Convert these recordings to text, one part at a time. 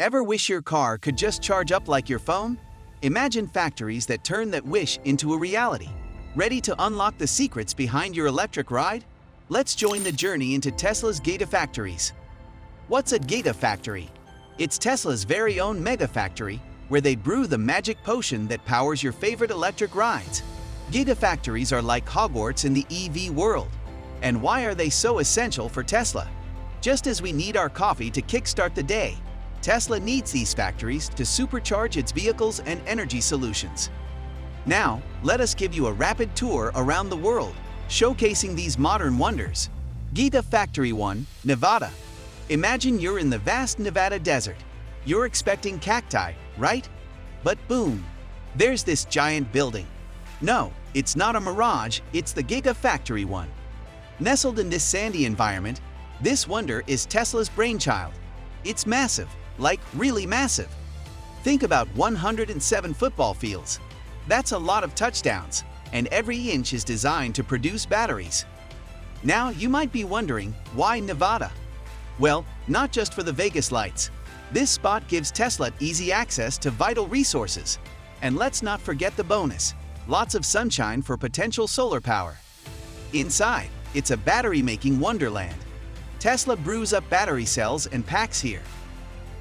Ever wish your car could just charge up like your phone? Imagine factories that turn that wish into a reality. Ready to unlock the secrets behind your electric ride? Let's join the journey into Tesla's Gigafactories. What's a Gigafactory? It's Tesla's very own mega factory where they brew the magic potion that powers your favorite electric rides. Gigafactories are like Hogwarts in the EV world. And why are they so essential for Tesla? Just as we need our coffee to kickstart the day, Tesla needs these factories to supercharge its vehicles and energy solutions. Now, let us give you a rapid tour around the world, showcasing these modern wonders. Gigafactory 1, Nevada. Imagine you're in the vast Nevada desert. You're expecting cacti, right? But boom, there's this giant building. No, it's not a mirage, it's the Gigafactory 1. Nestled in this sandy environment, this wonder is Tesla's brainchild. It's massive, like really massive. Think about 107 football fields. That's a lot of touchdowns, and every inch is designed to produce batteries. Now you might be wondering, why Nevada? Well, not just for the Vegas lights. This spot gives Tesla easy access to vital resources. And let's not forget the bonus, lots of sunshine for potential solar power. Inside, it's a battery-making wonderland. Tesla brews up battery cells and packs here.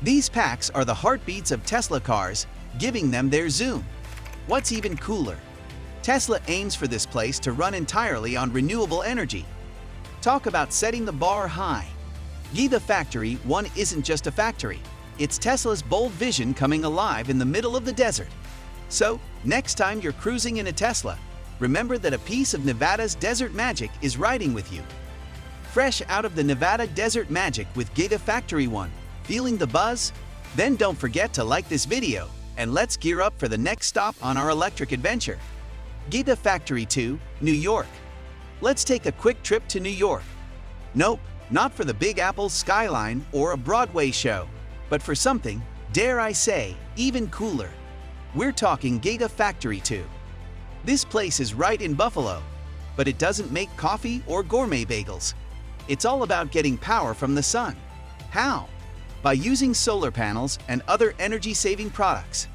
These packs are the heartbeats of Tesla cars, giving them their zoom. What's even cooler? Tesla aims for this place to run entirely on renewable energy. Talk about setting the bar high. Gigafactory 1 isn't just a factory. It's Tesla's bold vision coming alive in the middle of the desert. So, next time you're cruising in a Tesla, remember that a piece of Nevada's desert magic is riding with you. Fresh out of the Nevada desert magic with Gigafactory 1, feeling the buzz? Then don't forget to like this video, and let's gear up for the next stop on our electric adventure. Gigafactory 2, New York. Let's take a quick trip to New York. Nope, not for the Big Apple's skyline or a Broadway show, but for something, dare I say, even cooler. We're talking Gigafactory 2. This place is right in Buffalo, but it doesn't make coffee or gourmet bagels. It's all about getting power from the sun. How? By using solar panels and other energy-saving products.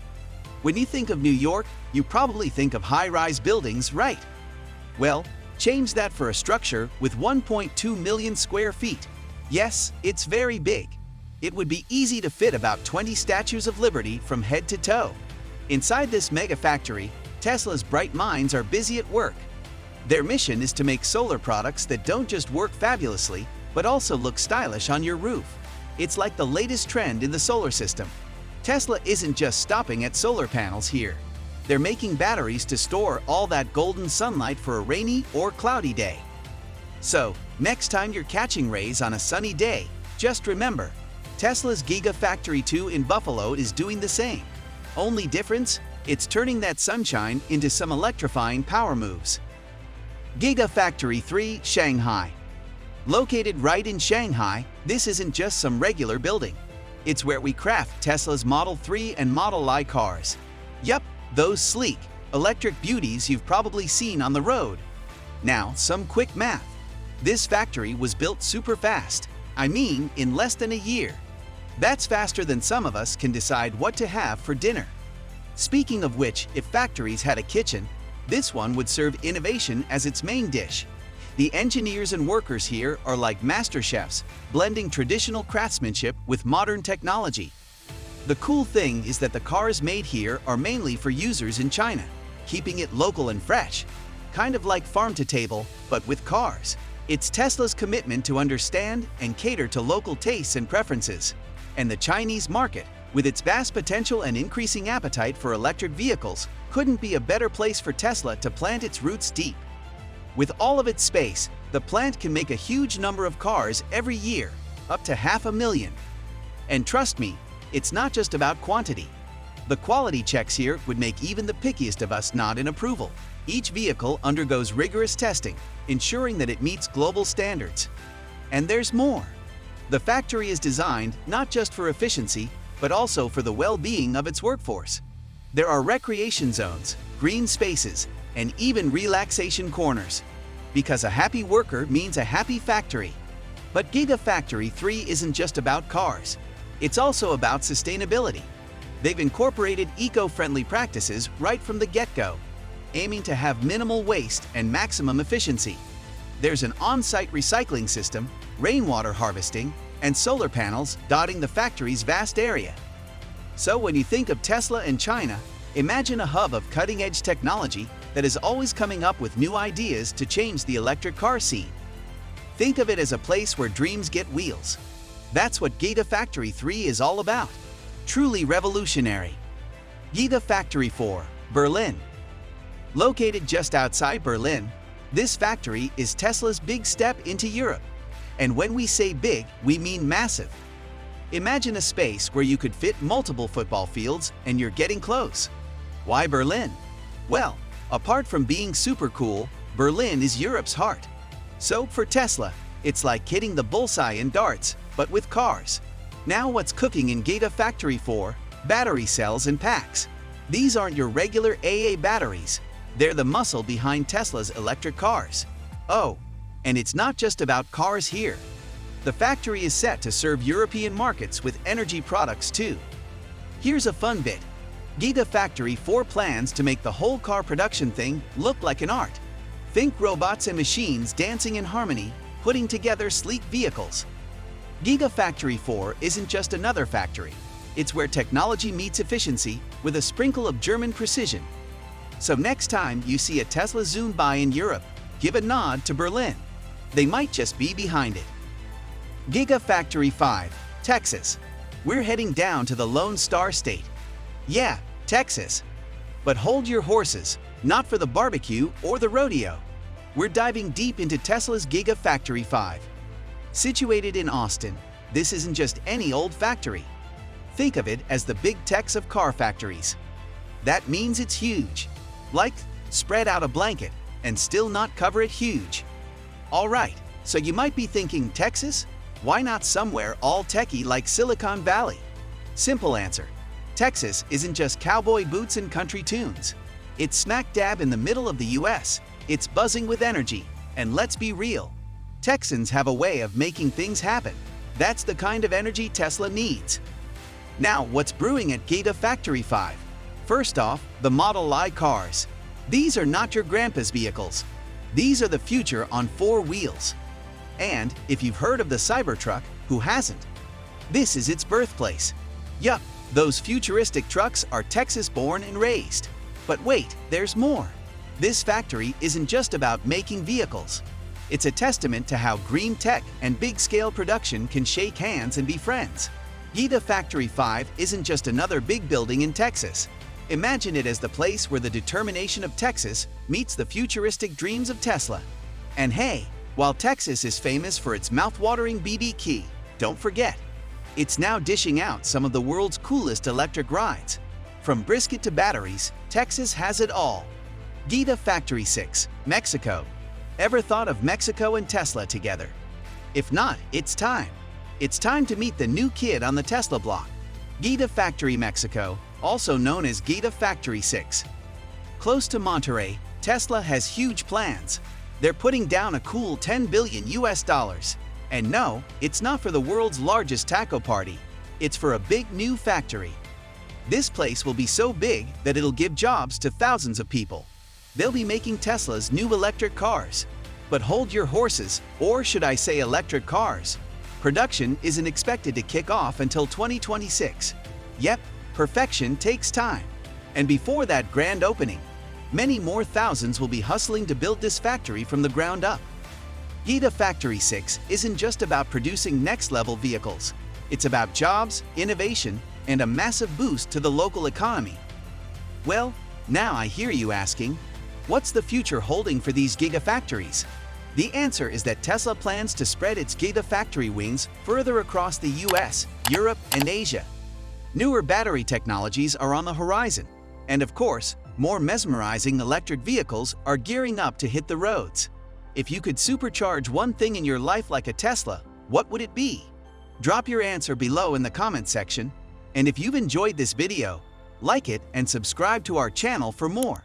When you think of New York, you probably think of high-rise buildings, right? Well, change that for a structure with 1.2 million square feet. Yes, it's very big. It would be easy to fit about 20 statues of Liberty from head to toe. Inside this mega factory, Tesla's bright minds are busy at work. Their mission is to make solar products that don't just work fabulously, but also look stylish on your roof. It's like the latest trend in the solar system. Tesla isn't just stopping at solar panels here. They're making batteries to store all that golden sunlight for a rainy or cloudy day. So, next time you're catching rays on a sunny day, just remember, Tesla's Gigafactory 2 in Buffalo is doing the same. Only difference? It's turning that sunshine into some electrifying power moves. Gigafactory 3, Shanghai. Located right in Shanghai, this isn't just some regular building. It's where we craft Tesla's Model 3 and Model I cars. Yup, those sleek, electric beauties you've probably seen on the road. Now, some quick math. This factory was built super fast. I mean, in less than a year. That's faster than some of us can decide what to have for dinner. Speaking of which, if factories had a kitchen, this one would serve innovation as its main dish. The engineers and workers here are like master chefs, blending traditional craftsmanship with modern technology. The cool thing is that the cars made here are mainly for users in China, keeping it local and fresh. Kind of like farm to table, but with cars. It's Tesla's commitment to understand and cater to local tastes and preferences. And the Chinese market, with its vast potential and increasing appetite for electric vehicles, couldn't be a better place for Tesla to plant its roots deep. With all of its space, the plant can make a huge number of cars every year, up to 500,000. And trust me, it's not just about quantity. The quality checks here would make even the pickiest of us nod in approval. Each vehicle undergoes rigorous testing, ensuring that it meets global standards. And there's more. The factory is designed not just for efficiency, but also for the well-being of its workforce. There are recreation zones, green spaces, and even relaxation corners. Because a happy worker means a happy factory. But Gigafactory 3 isn't just about cars. It's also about sustainability. They've incorporated eco-friendly practices right from the get-go, aiming to have minimal waste and maximum efficiency. There's an on-site recycling system, rainwater harvesting, and solar panels dotting the factory's vast area. So when you think of Tesla and China, imagine a hub of cutting-edge technology that is always coming up with new ideas to change the electric car scene. Think of it as a place where dreams get wheels. That's what Gigafactory 3 is all about. Truly revolutionary. Gigafactory 4, Berlin. Located just outside Berlin, this factory is Tesla's big step into Europe. And when we say big, we mean massive. Imagine a space where you could fit multiple football fields, and you're getting close. Why Berlin? Well, apart from being super cool, Berlin is Europe's heart. So for Tesla, it's like hitting the bullseye in darts, but with cars. Now what's cooking in Gigafactory 4? Battery cells and packs. These aren't your regular AA batteries. They're the muscle behind Tesla's electric cars. Oh, and it's not just about cars here. The factory is set to serve European markets with energy products too. Here's a fun bit. Gigafactory 4 plans to make the whole car production thing look like an art. Think robots and machines dancing in harmony, putting together sleek vehicles. Gigafactory 4 isn't just another factory. It's where technology meets efficiency with a sprinkle of German precision. So next time you see a Tesla zoom by in Europe, give a nod to Berlin. They might just be behind it. Gigafactory 5, Texas. We're heading down to the Lone Star State. Yeah, Texas. But hold your horses, not for the barbecue or the rodeo. We're diving deep into Tesla's Gigafactory 5. Situated in Austin, this isn't just any old factory. Think of it as the big techs of car factories. That means it's huge. Like, spread out a blanket and still not cover it huge. All right, so you might be thinking, Texas? Why not somewhere all techie like Silicon Valley? Simple answer. Texas isn't just cowboy boots and country tunes. It's smack dab in the middle of the US. It's buzzing with energy. And let's be real. Texans have a way of making things happen. That's the kind of energy Tesla needs. Now, what's brewing at Gigafactory 5? First off, the Model I cars. These are not your grandpa's vehicles. These are the future on 4 wheels. And if you've heard of the Cybertruck, who hasn't? This is its birthplace. Yup, those futuristic trucks are Texas-born and raised. But wait, there's more. This factory isn't just about making vehicles. It's a testament to how green tech and big-scale production can shake hands and be friends. Gigafactory 5 isn't just another big building in Texas. Imagine it as the place where the determination of Texas meets the futuristic dreams of Tesla. And hey, while Texas is famous for its mouth-watering BB don't forget, it's now dishing out some of the world's coolest electric rides. From brisket to batteries, Texas has it all. Gigafactory 6, Mexico. Ever thought of Mexico and Tesla together? If not, it's time. It's time to meet the new kid on the Tesla block. Gigafactory Mexico, also known as Gigafactory 6. Close to Monterrey, Tesla has huge plans. They're putting down a cool $10 billion. And no, it's not for the world's largest taco party. It's for a big new factory. This place will be so big that it'll give jobs to thousands of people. They'll be making Tesla's new electric cars. But hold your horses, or should I say electric cars. Production isn't expected to kick off until 2026. Yep, perfection takes time. And before that grand opening, many more thousands will be hustling to build this factory from the ground up. Gigafactory 6 isn't just about producing next-level vehicles. It's about jobs, innovation, and a massive boost to the local economy. Well, now I hear you asking, what's the future holding for these gigafactories? The answer is that Tesla plans to spread its gigafactory wings further across the US, Europe, and Asia. Newer battery technologies are on the horizon. And of course, more mesmerizing electric vehicles are gearing up to hit the roads. If you could supercharge one thing in your life like a Tesla, what would it be? Drop your answer below in the comment section. And if you've enjoyed this video, like it and subscribe to our channel for more.